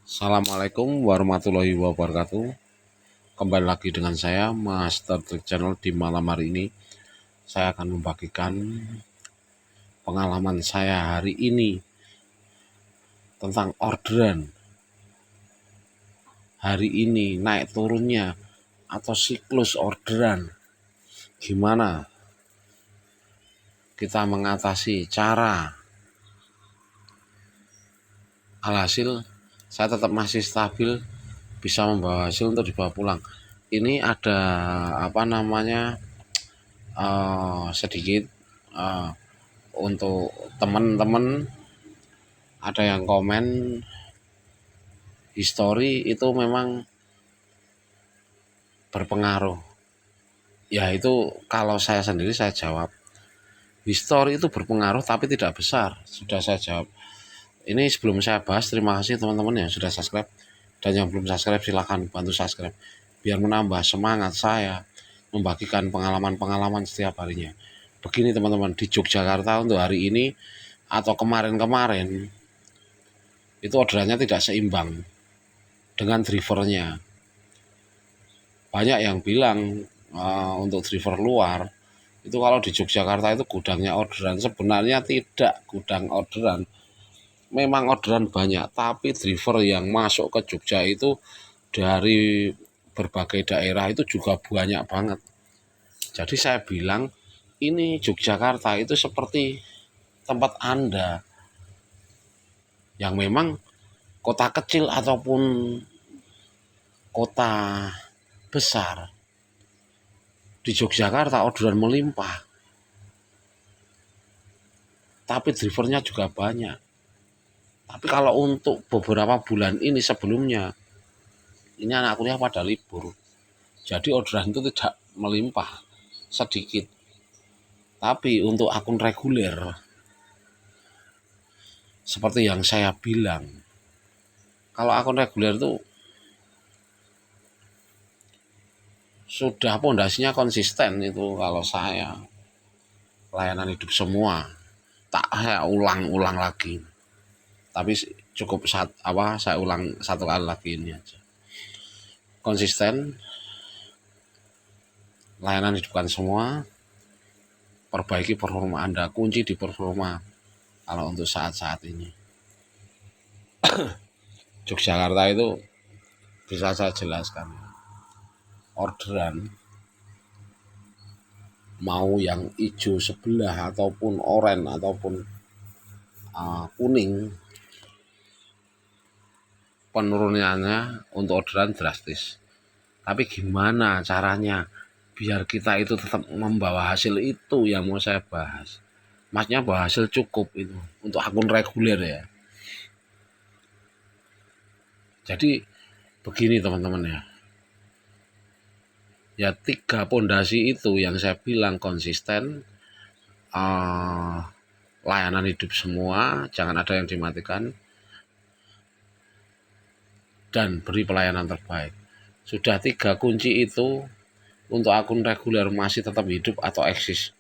Assalamualaikum warahmatullahi wabarakatuh. Kembali lagi dengan saya Master Trick Channel. Di malam hari ini saya akan membagikan pengalaman saya hari ini tentang orderan hari ini, naik turunnya atau siklus orderan, gimana kita mengatasi, cara. Alhasil saya tetap masih stabil, bisa membawa hasil untuk dibawa pulang. Ini ada sedikit uh, untuk teman-teman, ada yang komen history itu memang berpengaruh. Ya itu kalau saya sendiri saya jawab, history itu berpengaruh tapi tidak besar. Sudah saya jawab. Ini sebelum saya bahas, terima kasih teman-teman yang sudah subscribe, dan yang belum subscribe silahkan bantu subscribe biar menambah semangat saya membagikan pengalaman-pengalaman setiap harinya. Begini teman-teman, di Yogyakarta untuk hari ini atau kemarin-kemarin itu orderannya tidak seimbang dengan drivernya. Banyak yang bilang untuk driver luar itu kalau di Yogyakarta itu gudangnya orderan. Sebenarnya tidak gudang orderan, memang orderan banyak, tapi driver yang masuk ke Jogja itu dari berbagai daerah itu juga banyak banget. Jadi saya bilang ini Yogyakarta itu seperti tempat Anda yang memang kota kecil ataupun kota besar, di Yogyakarta orderan melimpah, tapi drivernya juga banyak. Tapi kalau untuk beberapa bulan ini sebelumnya, ini anak kuliah pada libur, jadi orderan itu tidak melimpah, sedikit. Tapi untuk akun reguler, seperti yang saya bilang, kalau akun reguler itu sudah pondasinya konsisten. Itu kalau saya layanan hidup semua, tak saya ulang-ulang lagi, tapi cukup saya ulang satu kali lagi ini aja. Konsisten, layanan hidupkan semua, perbaiki performa Anda, kunci di performa kalau untuk saat-saat ini. Yogyakarta itu bisa saya jelaskan, orderan mau yang hijau sebelah ataupun oranye ataupun kuning, penurunannya untuk orderan drastis. Tapi gimana caranya biar kita itu tetap membawa hasil, itu yang mau saya bahas. Maksudnya bawa hasil cukup itu untuk akun reguler ya. Jadi begini teman-teman ya. Ya 3 pondasi itu yang saya bilang konsisten, layanan hidup semua, jangan ada yang dimatikan, dan beri pelayanan terbaik. Sudah 3 kunci itu untuk akun reguler masih tetap hidup atau eksis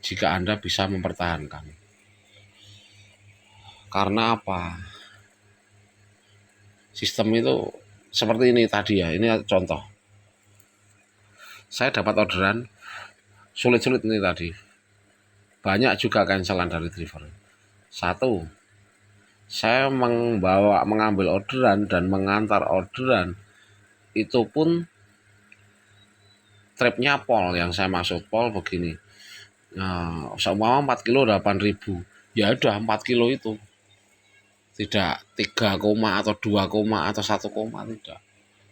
jika Anda bisa mempertahankan. Karena apa? Sistem itu seperti ini tadi ya, ini contoh. Saya dapat orderan sulit-sulit ini tadi. Banyak juga cancelan dari driver. Satu, saya mengambil orderan dan mengantar orderan itu pun tripnya pol, yang saya maksud pol begini. Nah, seumpama 4 kilo 8.000, ya udah 4 kilo itu. Tidak 3 koma atau 2 koma atau 1 koma, tidak.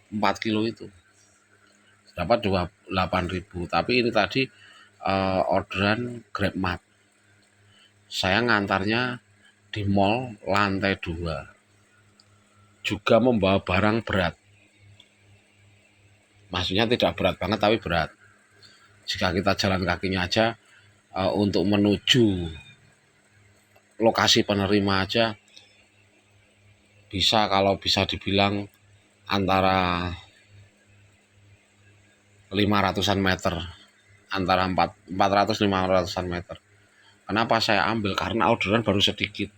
4 kilo itu dapat 8.000. Tapi ini tadi orderan GrabMart. Saya ngantarnya di mall lantai 2. Juga membawa barang berat. Maksudnya tidak berat banget tapi berat. Jika kita jalan kakinya aja untuk menuju lokasi penerima aja bisa, kalau bisa dibilang antara 500-an meter, antara 400-500-an meter. Kenapa saya ambil? Karena orderan baru sedikit.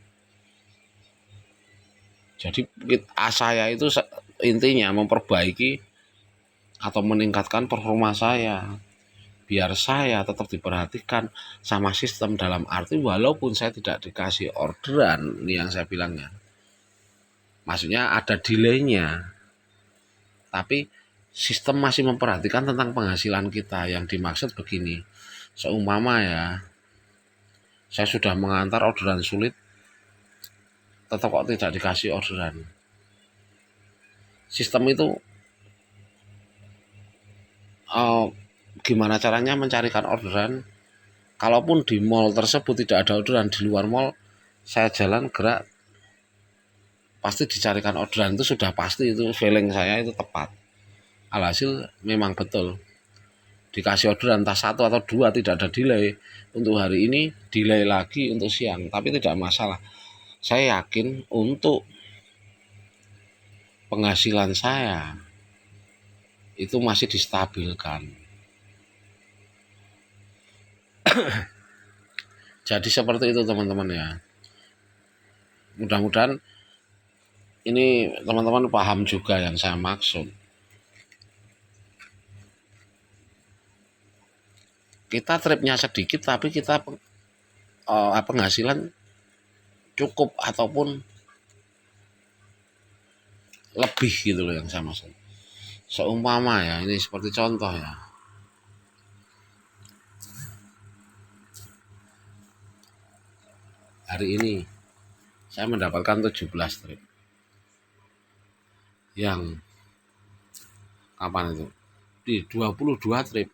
Jadi saya itu intinya memperbaiki atau meningkatkan performa saya, biar saya tetap diperhatikan sama sistem, dalam arti walaupun saya tidak dikasih orderan, ini yang saya bilangnya, maksudnya ada delaynya, tapi sistem masih memperhatikan tentang penghasilan kita. Yang dimaksud begini, seumpama ya, saya sudah mengantar orderan sulit, tetap kok tidak dikasih orderan. Sistem itu gimana caranya mencarikan orderan? Kalaupun di mall tersebut tidak ada orderan, di luar mall saya jalan gerak, pasti dicarikan orderan, itu sudah pasti, itu feeling saya itu tepat. Alhasil memang betul dikasih orderan, entah satu atau dua, tidak ada delay. Untuk hari ini delay lagi untuk siang, tapi tidak masalah. Saya yakin untuk penghasilan saya itu masih distabilkan. Jadi seperti itu teman-teman ya. Mudah-mudahan ini teman-teman paham juga yang saya maksud. Kita tripnya sedikit tapi kita penghasilan cukup ataupun lebih gitu loh yang saya maksud. Seumpama ya, ini seperti contoh ya, hari ini saya mendapatkan 17 trip, yang kapan itu di 22 trip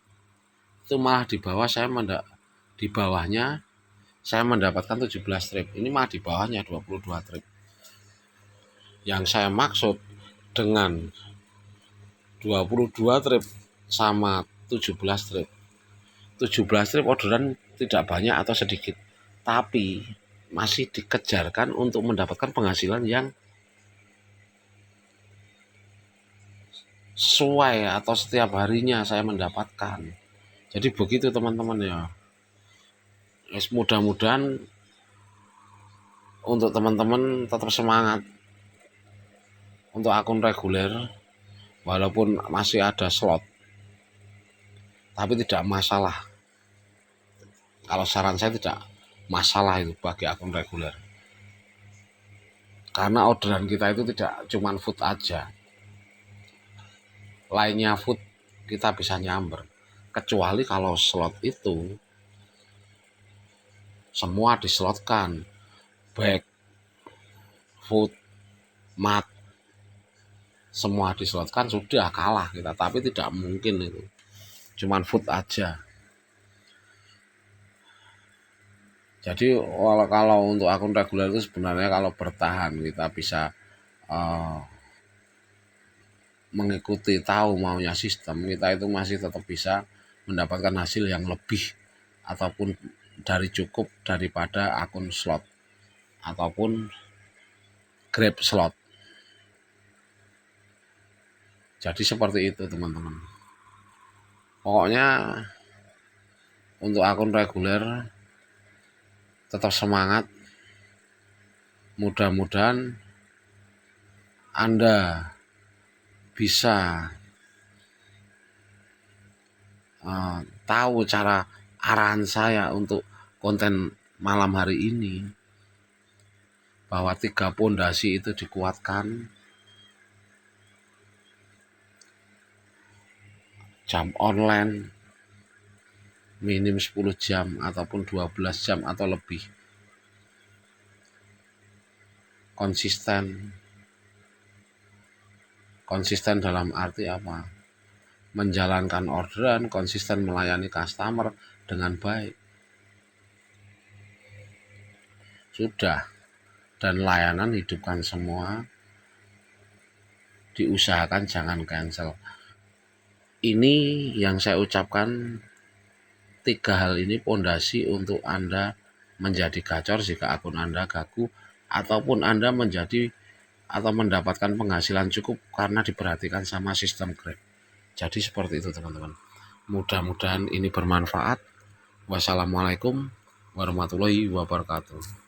itu malah di bawah di bawahnya saya mendapatkan 17 trip, ini malah di bawahnya 22 trip. Yang saya maksud dengan 22 trip sama 17 trip, 17 trip orderan tidak banyak atau sedikit, tapi masih dikejarkan untuk mendapatkan penghasilan yang sesuai atau setiap harinya saya mendapatkan. Jadi begitu teman-teman ya. Mudah-mudahan untuk teman-teman tetap semangat untuk akun reguler, walaupun masih ada slot, tapi tidak masalah. Kalau saran saya tidak masalah itu bagi akun reguler, karena orderan kita itu tidak cuma food aja, lainnya food kita bisa nyamber. Kecuali kalau slot itu semua dislotkan, back, food, mat, semua dislotkan, sudah kalah kita. Tapi tidak mungkin itu cuman food aja. Jadi kalau untuk akun reguler itu sebenarnya kalau bertahan kita bisa mengikuti tahu maunya sistem, kita itu masih tetap bisa mendapatkan hasil yang lebih ataupun dari cukup daripada akun slot ataupun grab slot. Jadi seperti itu teman-teman. Pokoknya untuk akun reguler tetap semangat. Mudah-mudahan Anda bisa tahu cara arahan saya untuk konten malam hari ini, bahwa 3 pondasi itu dikuatkan. Jam online minim 10 jam ataupun 12 jam atau lebih. Konsisten dalam arti apa? Menjalankan orderan, konsisten melayani customer dengan baik. Sudah. Dan layanan hidupkan semua. Diusahakan jangan cancel. Ini yang saya ucapkan, 3 hal ini pondasi untuk Anda menjadi gacor jika akun Anda gagu, ataupun Anda menjadi atau mendapatkan penghasilan cukup karena diperhatikan sama sistem Grab. Jadi seperti itu teman-teman. Mudah-mudahan ini bermanfaat. Wassalamualaikum warahmatullahi wabarakatuh.